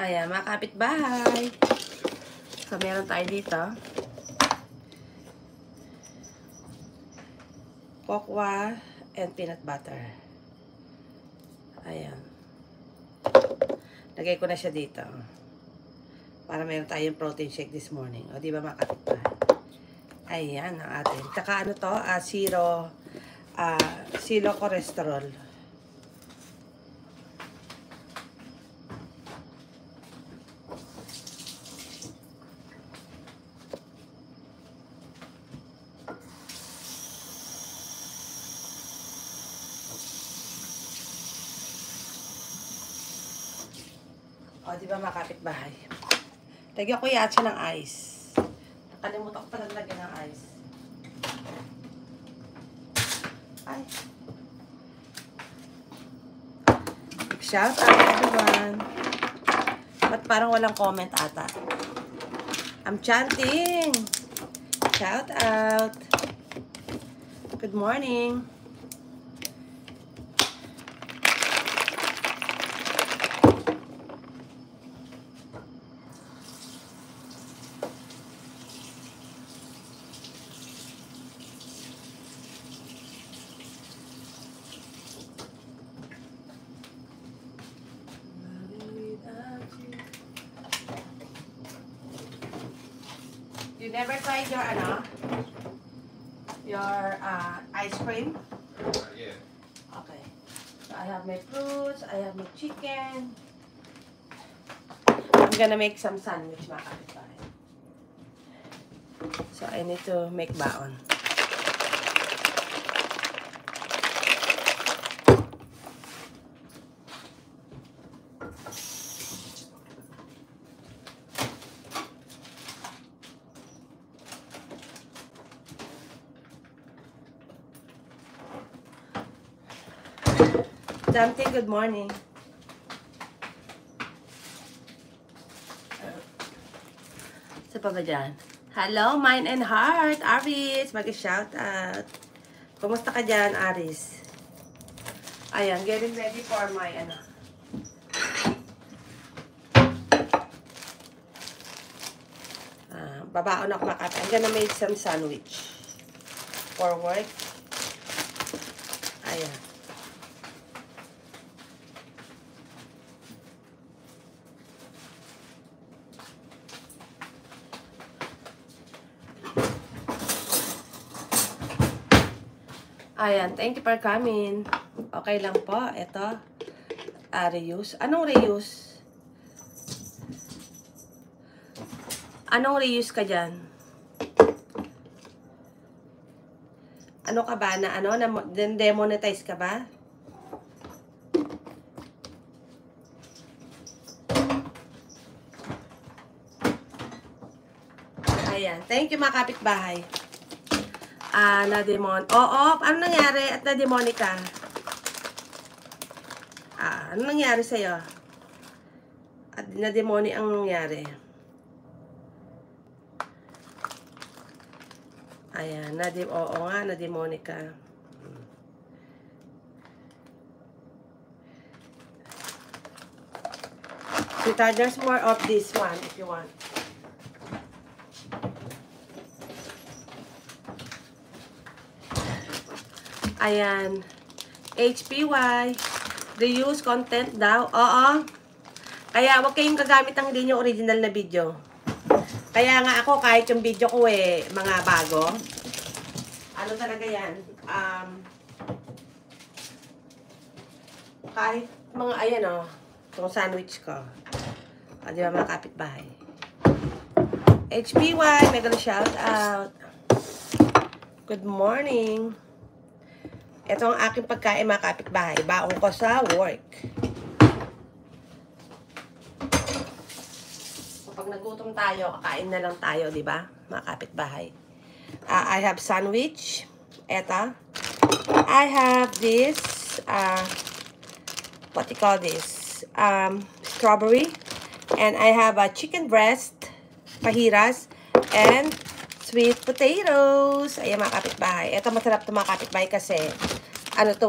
Ayan, mga kapitbahay. So, meron tayo dito. Kokwa and peanut butter. Ayan. Lagay ko na siya dito. Para meron tayong protein shake this morning. O, di ba mga kapitbahay? Ayan, ang atin. Tsaka ano to? Zero cholesterol. O, di ba mga kapitbahay? Lagyan ko yatsa ng ice. Nakalimutan ko pala lagyan ng ice. Ay. Shout out everyone. Ba't parang walang comment ata? I'm chanting. Shout out. Good morning. You never tried your ice cream? Yeah. Okay. So I have my fruits, I have my chicken. I'm gonna make some sandwich, mga kapitbahay. So I need to make baon. Dante, good morning. Sa pa ba dyan? Hello, Mind and Heart. Aris, mag-shout out. Kumusta ka dyan, Aris? Ayan, getting ready for my, babaon ako makata. I'm gonna make some sandwich for work. Ayan. Ayan, thank you for coming. Okay lang po, ito. Reuse. Anong reuse? Anong reuse ka dyan? Ano ka ba? Demonetize ka ba? Ayan, thank you mga kapitbahay. Na-demon. Oo, ano nangyari at na-demonic ka? Ano nangyari sa'yo? At na-demonic ang nangyari. Ayan, oo nga, na-demonic ka. Sweetheart, there's more of this one if you want. Ayan. HPY. Reuse content daw. Oo. Kaya wag kayong gagamit ng hindi nyo original na video. Kaya nga ako, kahit yung video ko mga bago. Ano talaga yan? Kahit mga, ayan itong sandwich ko. Di ba mga kapitbahay? HPY, mega shout out. Good morning. Ito ang aking pagkain mga kapitbahay. Baon ko sa work. Kapag nagutom tayo, kakain na lang tayo, di ba? Mga kapitbahay. I have sandwich. Ito. I have this, what do you call this? Strawberry. And I have a chicken breast, pahiras, and sweet potatoes. Ayan mga kapitbahay. Ito masarap ito mga kapitbahay kasi ano to